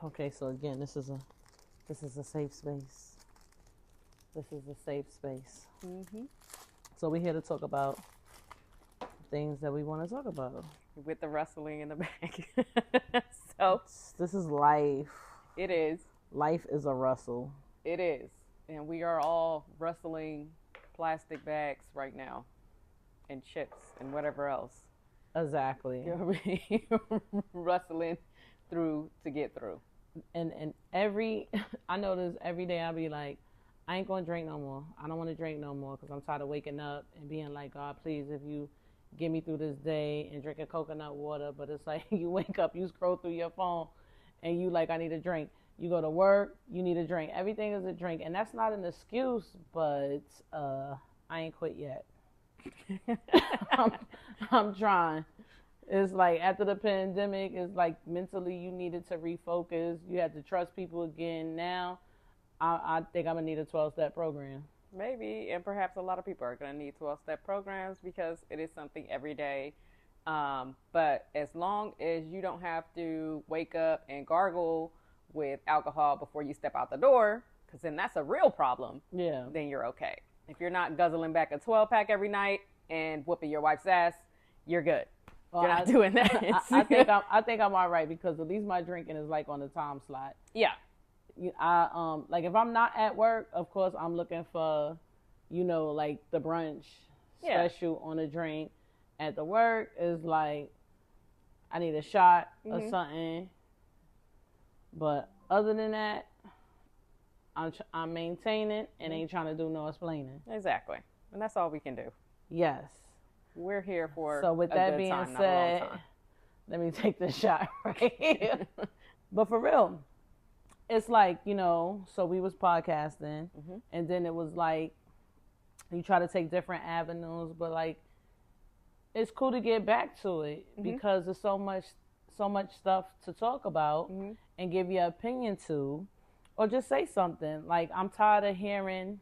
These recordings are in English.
Okay, so again, this is a safe space. This is a safe space. Mm-hmm. So we're here to talk about things that we want to talk about. With the rustling in the back. So This is life. it is. Life is a rustle. It is. And we are all rustling plastic bags right now. And chips and whatever else. Exactly. Rustling through to get through. And I notice every day I be like, I ain't gonna drink no more. I don't want to drink no more because I'm tired of waking up and being like, God, please, if you get me through this day, and drinking coconut water. But it's like you wake up, you scroll through your phone, and you like, I need a drink. You go to work, you need a drink. Everything is a drink, and that's not an excuse, but I ain't quit yet. I'm trying. It's like after the pandemic, it's like mentally you needed to refocus. You had to trust people again. Now, I think I'm gonna need a 12-step program. Maybe, and perhaps a lot of people are going to need 12-step programs because it is something every day. But as long as you don't have to wake up and gargle with alcohol before you step out the door, because then that's a real problem. Yeah. Then you're okay. If you're not guzzling back a 12-pack every night and whooping your wife's ass, you're good. Well, you're not doing that. I think I'm all right because at least my drinking is like on the time slot. Yeah. Like if I'm not at work, of course I'm looking for, like the brunch special on a drink. At the work is like I need a shot or something. But other than that, I'm maintaining and ain't trying to do no explaining. Exactly, and that's all we can do. Yes. We're here for so with a that good being time, said, not a long time. Let me take this shot right here. But for real, it's like, so we was podcasting and then it was like you try to take different avenues, but like it's cool to get back to it because there's so much stuff to talk about and give your opinion to, or just say something. Like I'm tired of hearing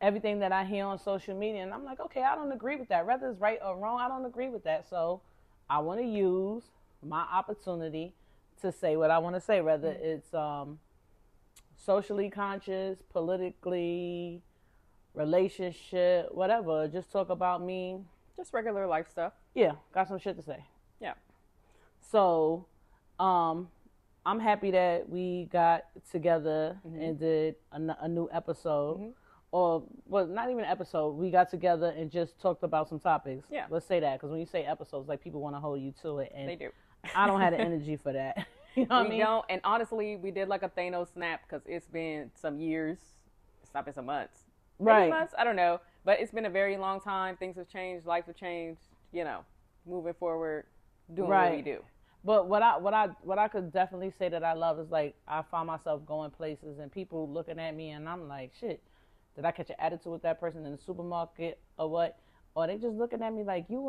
everything that I hear on social media, and I'm like, okay, I don't agree with that. Whether it's right or wrong, I don't agree with that. So I want to use my opportunity to say what I want to say, whether it's socially conscious, politically, relationship, whatever. Just talk about me. Just regular life stuff. Yeah, got some shit to say. Yeah. So I'm happy that we got together and did a new episode. Or, well, not even an episode. We got together and just talked about some topics. Yeah. Let's say that, because when you say episodes, like, people want to hold you to it. And they do. I don't have the energy for that. You know what I mean? We don't. And honestly, we did like a Thanos snap because it's been some years. It's not been some months. Maybe months? I don't know. But it's been a very long time. Things have changed. Life have changed. Moving forward, doing what we do. But what I could definitely say that I love is, like, I find myself going places and people looking at me and I'm like, shit. Did I catch an attitude with that person in the supermarket or what? Or they just looking at me like, you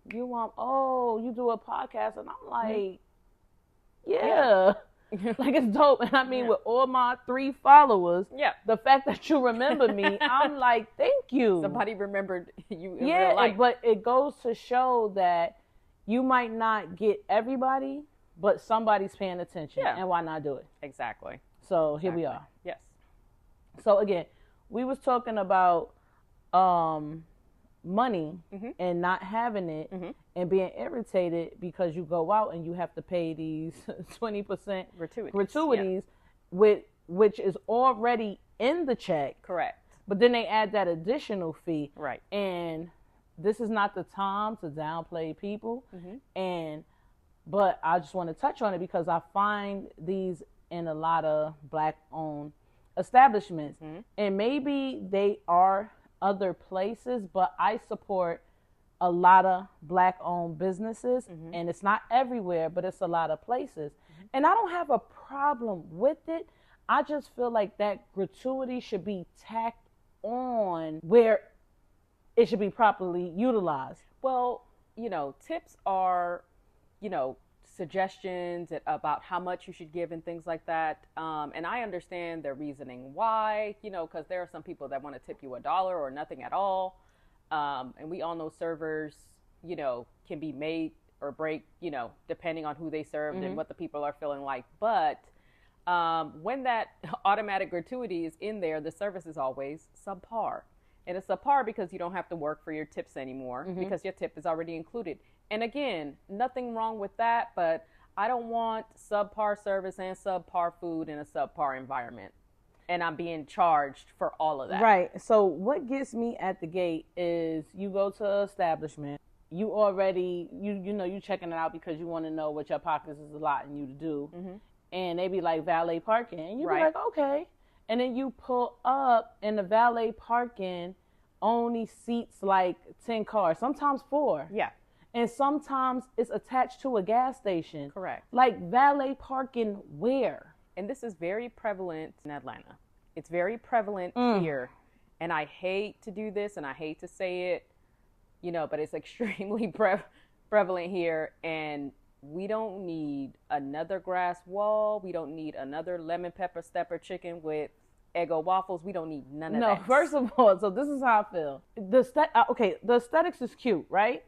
do a podcast? And I'm like, yeah. Like, it's dope. And I mean, with all my 3 followers, the fact that you remember me, I'm like, thank you. Somebody remembered you in real life. But it goes to show that you might not get everybody, but somebody's paying attention. Yeah. And why not do it? Exactly. So here we are. Yes. So again, we was talking about money and not having it and being irritated because you go out and you have to pay these 20% gratuities which is already in the check. Correct. But then they add that additional fee. Right. And this is not the time to downplay people. But I just want to touch on it because I find these in a lot of Black-owned establishments, and maybe they are other places, but I support a lot of Black-owned businesses, and it's not everywhere, but it's a lot of places, and I don't have a problem with it. I just feel like that gratuity should be tacked on where it should be properly utilized. Well, tips are, suggestions about how much you should give and things like that. And I understand their reasoning why, because there are some people that want to tip you $1 or nothing at all. And we all know servers, can be made or break, depending on who they served and what the people are feeling like. But when that automatic gratuity is in there, the service is always subpar. And it's subpar because you don't have to work for your tips anymore because your tip is already included. And again, nothing wrong with that, but I don't want subpar service and subpar food in a subpar environment. And I'm being charged for all of that. Right. So what gets me at the gate is you go to an establishment, you already, you checking it out because you want to know what your pockets is allotting you to do. And they be like valet parking. And you be like, okay. And then you pull up and the valet parking only seats like 10 cars, sometimes 4. Yeah. And sometimes it's attached to a gas station. Correct. Like valet parking where? And this is very prevalent in Atlanta. It's very prevalent here. And I hate to do this and I hate to say it, but it's extremely prevalent here. And we don't need another grass wall. We don't need another lemon pepper stepper chicken with Eggo waffles. We don't need none of that. No, first of all, so this is how I feel. The aesthetics is cute, right?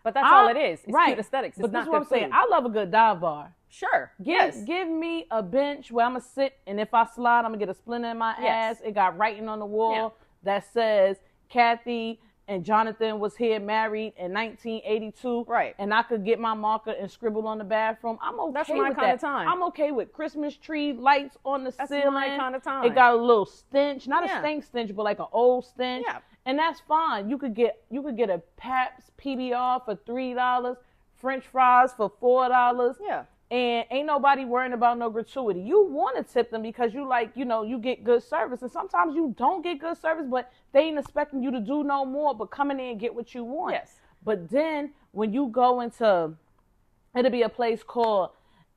But that's all it is. It's cute aesthetics. It's but not this is what I'm good saying. food. I love a good dive bar. Sure. Give me a bench where I'm going to sit, and if I slide, I'm going to get a splinter in my ass. It got writing on the wall that says, Kathy and Jonathan was here married in 1982. Right. And I could get my marker and scribble on the bathroom. I'm okay That's with my that. kind of time. I'm okay with Christmas tree lights on the ceiling. That's my kind of time. It got a little stench, not a stank stench, but like an old stench. Yeah. And that's fine. You could get a Pabst PBR for $3, French fries for $4. Yeah. And ain't nobody worrying about no gratuity. You want to tip them because you you get good service. And sometimes you don't get good service, but they ain't expecting you to do no more but come in there and get what you want. Yes. But then when you go into, it'll be a place called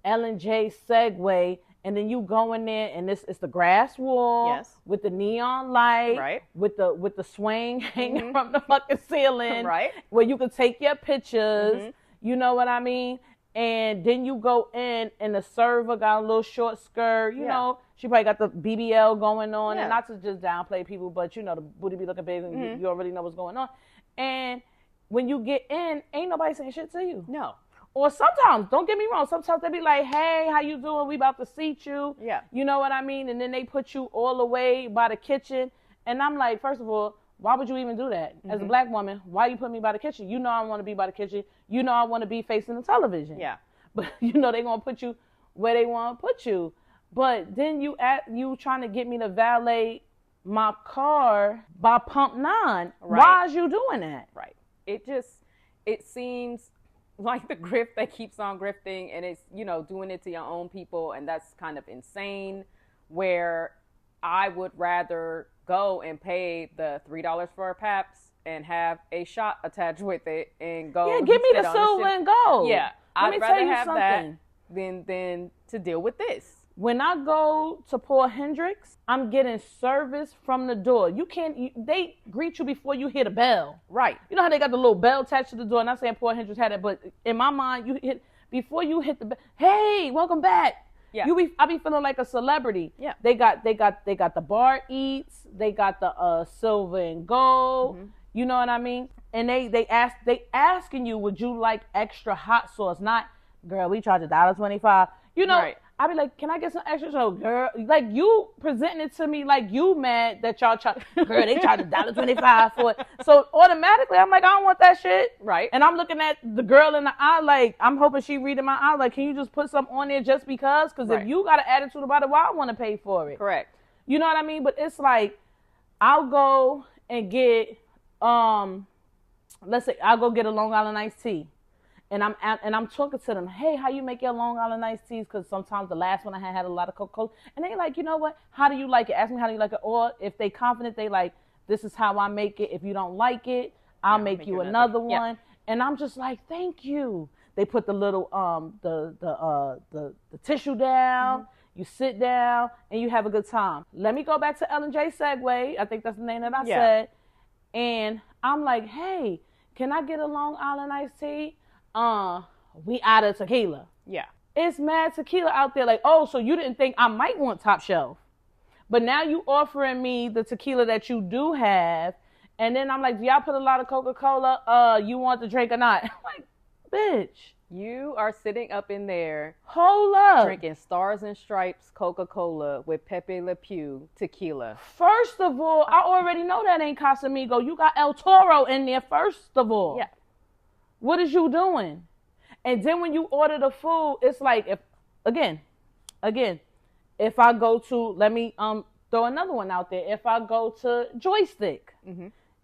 L&J Segway, and then you go in there and it's the grass wall with the neon light, with the swing hanging from the fucking ceiling, where you can take your pictures. You know what I mean? And then you go in and the server got a little short skirt, you know, she probably got the BBL going on, and not to just downplay people, but the booty be looking big and you already know what's going on. And when you get in, ain't nobody saying shit to you. No. Or sometimes, don't get me wrong, sometimes they be like, hey, how you doing? We about to seat you. Yeah. You know what I mean? And then they put you all the way by the kitchen. And I'm like, first of all, why would you even do that? As a black woman, why you put me by the kitchen? You know I want to be by the kitchen. You know I want to be facing the television. Yeah. But they going to put you where they want to put you. But then you trying to get me to valet my car by pump 9. Right. Why is you doing that? Right. It seems like the grift that keeps on grifting, and it's, doing it to your own people. And that's kind of insane, where I would rather go and pay the $3 for a Pabst and have a shot attached with it and go. Yeah, give me the silver and gold. Yeah, I'd rather have that than to deal with this. When I go to Paul Hendricks, I'm getting service from the door. They greet you before you hit a bell. Right. You know how they got the little bell attached to the door? Not saying Paul Hendricks had it, but in my mind, before you hit the bell, hey, welcome back. Yeah. I be feeling like a celebrity. Yeah. They got the bar eats, they got the silver and gold. You know what I mean? And they asking you, would you like extra hot sauce? Not, girl, we charge $1.25. Right. I be like, can I get some extra? So, girl, like, you presenting it to me like you mad that y'all charge. Girl, they charge $1.25 for it. So automatically, I'm like, I don't want that shit. Right. And I'm looking at the girl in the eye like, I'm hoping she reading my eye like, can you just put something on there just because? Because if you got an attitude about it, why I want to pay for it? Correct. You know what I mean? But it's like, I'll go and get, let's say, I'll go get a Long Island iced tea. And I'm talking to them, hey, how you make your Long Island iced teas? Because sometimes the last one I had a lot of Coca-Cola. And they like, you know what? How do you like it? Ask me how do you like it. Or if they confident, they like, this is how I make it. If you don't like it, I'll make you another one. Yeah. And I'm just like, thank you. They put the little the tissue down. You sit down and you have a good time. Let me go back to L&J Segway. I think that's the name that I said. And I'm like, hey, can I get a Long Island iced tea? We out of tequila. Yeah. It's mad tequila out there. Like, oh, so you didn't think I might want top shelf. But now you offering me the tequila that you do have. And then I'm like, do y'all put a lot of Coca-Cola? You want the drink or not? I'm like, bitch. You are sitting up in there. Hold up. Drinking Stars and Stripes Coca-Cola with Pepe Le Pew tequila. First of all, I already know that ain't Casamigo. You got El Toro in there, first of all. Yeah. What is you doing? And then when you order the food, it's like, if I go to, let me throw another one out there. If I go to Joystick,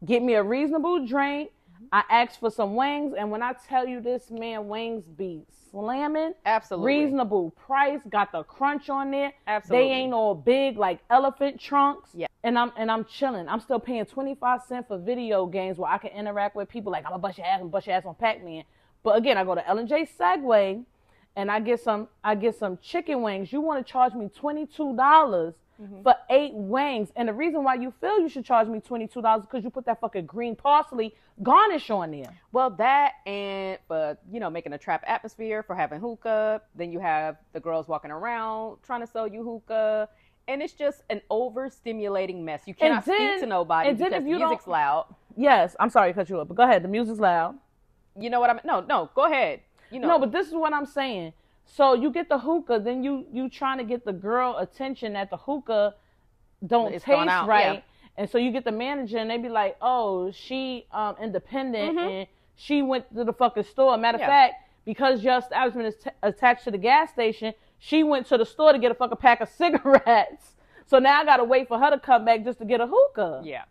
get me a reasonable drink, I ask for some wings, and when I tell you this, man, wings be slamming. Absolutely. Reasonable price, got the crunch on there. Absolutely. They ain't all big like elephant trunks. Yeah. And I'm chilling. I'm still paying 25 cents for video games where I can interact with people like, I'm gonna bust your ass on Pac-Man. But again, I go to L&J Segway and I get some chicken wings. You want to charge me $22 for 8 wings. And the reason why you feel you should charge me $22 is because you put that fucking green parsley garnish on there. Well, that and for, making a trap atmosphere, for having hookah. Then you have the girls walking around trying to sell you hookah. And it's just an overstimulating mess. You cannot speak to nobody because the music's loud. Yes, I'm sorry to cut you up, but go ahead. The music's loud. You know what I mean? No, go ahead. No, but this is what I'm saying. So you get the hookah, then you trying to get the girl attention that the hookah don't taste right. Yeah. And so you get the manager and they be like, oh, she independent and she went to the fucking store. Matter of fact, because your establishment is attached to the gas station, she went to the store to get a fucking pack of cigarettes. So now I got to wait for her to come back just to get a hookah. Yeah.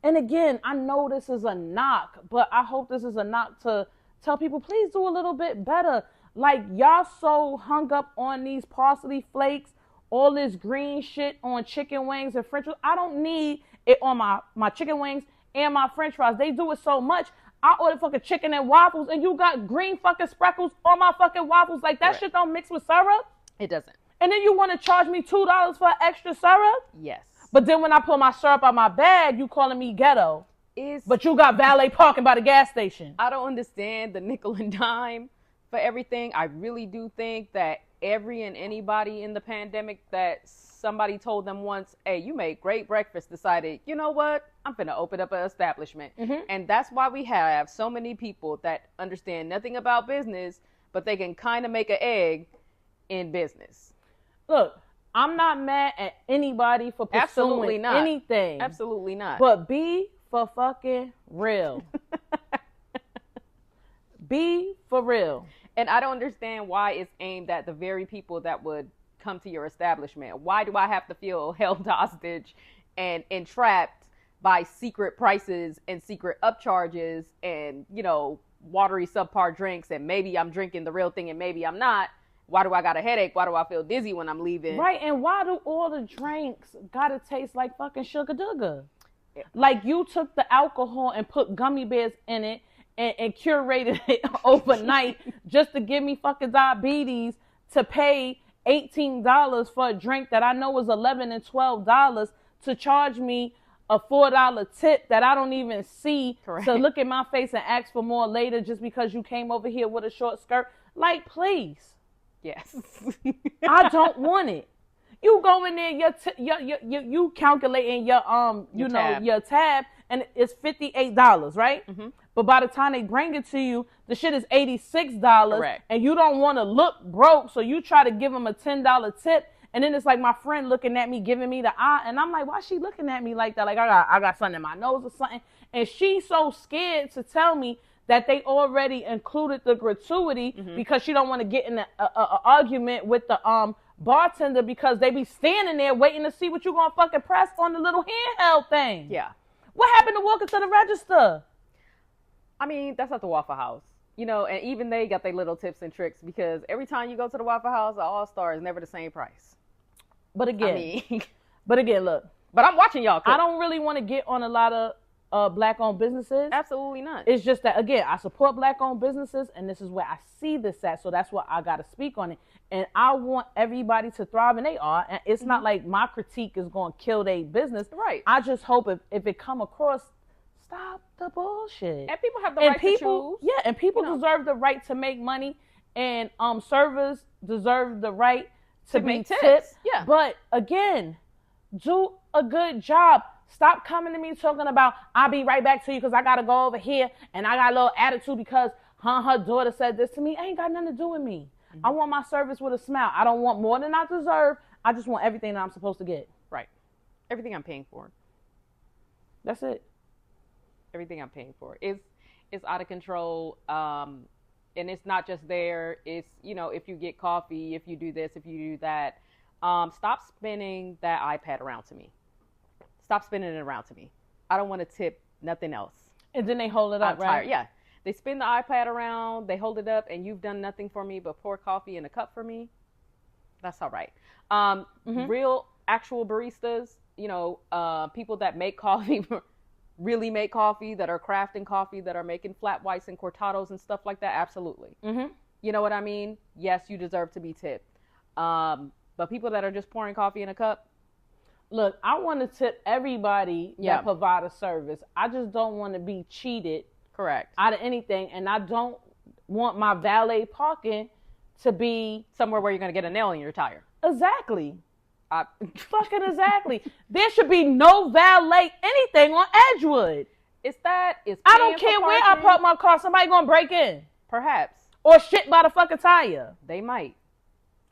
And again, I know this is a knock, but I hope this is a knock to tell people, please do a little bit better. Like, y'all so hung up on these parsley flakes, all this green shit on chicken wings and french fries. I don't need it on my chicken wings and my french fries. They do it so much. I ordered fucking chicken and waffles, and you got green fucking sprinkles on my fucking waffles. Like, that shit don't mix with syrup. It doesn't. And then you want to charge me $2 for extra syrup? Yes. But then when I pull my syrup out my bag, you calling me ghetto. But you got valet parking by the gas station. I don't understand the nickel and dime for everything. I really do think that every and anybody in the pandemic that somebody told them once, hey, you made great breakfast, decided, you know what? I'm finna open up an establishment. And that's why we have so many people that understand nothing about business, but they can kind of make an egg in business. Look, I'm not mad at anybody for pursuing anything. Absolutely not. But be for fucking real. Be for real. And I don't understand why it's aimed at the very people that would come to your establishment. Why do I have to feel held hostage and entrapped by secret prices and secret upcharges and, watery subpar drinks, and maybe I'm drinking the real thing and maybe I'm not? Why do I got a headache? Why do I feel dizzy when I'm leaving? Right, and why do all the drinks gotta taste like fucking sugar dugga? Like, you took the alcohol and put gummy bears in it and curated it overnight just to give me fucking diabetes, to pay $18 for a drink that I know is $11 and $12, to charge me a $4 tip that I don't even see. Correct. To look at my face and ask for more later just because you came over here with a short skirt. Like, please. Yes. I don't want it. You go in there, you calculating your your tab, and it's $58, right? But by the time they bring it to you, the shit is $86. Correct. And you don't want to look broke, so you try to give them a $10 tip, and then it's like my friend looking at me, giving me the eye, and I'm like, why is she looking at me like that? Like I got something in my nose or something, and she's so scared to tell me that they already included the gratuity because she don't want to get in an argument with the bartender because they be standing there waiting to see what you gonna fucking press on the little handheld thing. Yeah. What happened to walking to the register? I mean, that's at the Waffle House. And even they got their little tips and tricks because every time you go to the Waffle House, the All-Star is never the same price. But again, look. But I'm watching y'all cook. I don't really want to get on a lot of Black-owned businesses. Absolutely not. It's just that, again, I support Black-owned businesses, and this is where I see this at, so that's why I got to speak on it. And I want everybody to thrive, and they are. And it's not like my critique is going to kill their business. Right. I just hope if it come across, stop the bullshit. And people have the right to choose. Yeah, and people deserve the right to make money, and servers deserve the right to be tipped. Yeah. But again, do a good job. Stop coming to me talking about, I'll be right back to you because I got to go over here and I got a little attitude because Her daughter said this to me. Ain't got nothing to do with me. I want my service with a smile. I don't want more than I deserve. I just want everything that I'm supposed to get. Right. Everything I'm paying for. That's it. Everything I'm paying for is out of control. And it's not just there. It's, if you get coffee, if you do this, if you do that, stop spinning that iPad around to me. Stop spinning it around to me. I don't want to tip nothing else. And then they hold it up, right? Tired. Yeah. They spin the iPad around, they hold it up, and you've done nothing for me but pour coffee in a cup for me. That's all right. Real, actual baristas, people that make coffee, really make coffee, that are crafting coffee, that are making flat whites and cortados and stuff like that, absolutely. You know what I mean? Yes, you deserve to be tipped. But people that are just pouring coffee in a cup. Look, I want to tip everybody that provide a service. I just don't want to be cheated. Correct. Out of anything, and I don't want my valet parking to be somewhere where you're going to get a nail in your tire. Exactly. Fucking exactly. There should be no valet anything on Edgewood. I don't care where I park my car. Somebody going to break in. Perhaps. Or shit by the fucking tire. They might.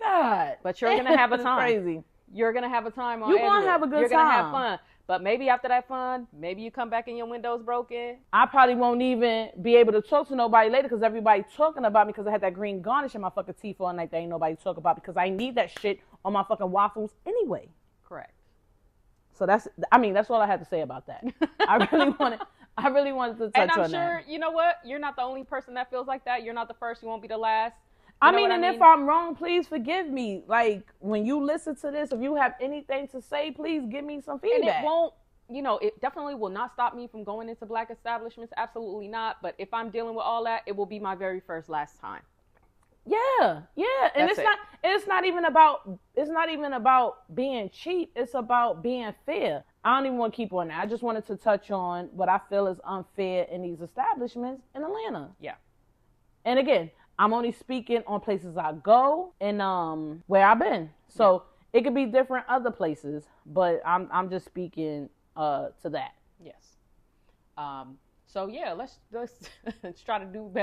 God. But you're going to have a time. Crazy. You're going to have a time on You're going to have a good time. You're going to have fun. But maybe after that fun, maybe you come back and your window's broken. I probably won't even be able to talk to nobody later because everybody talking about me because I had that green garnish in my fucking teeth all night that ain't nobody talking about because I need that shit on my fucking waffles anyway. Correct. So that's all I had to say about that. I really wanted to touch on that. And I'm sure, you know what? You're not the only person that feels like that. You're not the first. You won't be the last. If I'm wrong, please forgive me. Like, when you listen to this, if you have anything to say, please give me some feedback. And it won't, it definitely will not stop me from going into black establishments. Absolutely not. But if I'm dealing with all that, it will be my very first last time. Yeah. And it's not even about being cheap. It's about being fair. I don't even want to keep on that. I just wanted to touch on what I feel is unfair in these establishments in Atlanta. Yeah. And again, I'm only speaking on places I go and where I've been. So it could be different other places, but I'm just speaking to that. Yes. So yeah, let's try to do better.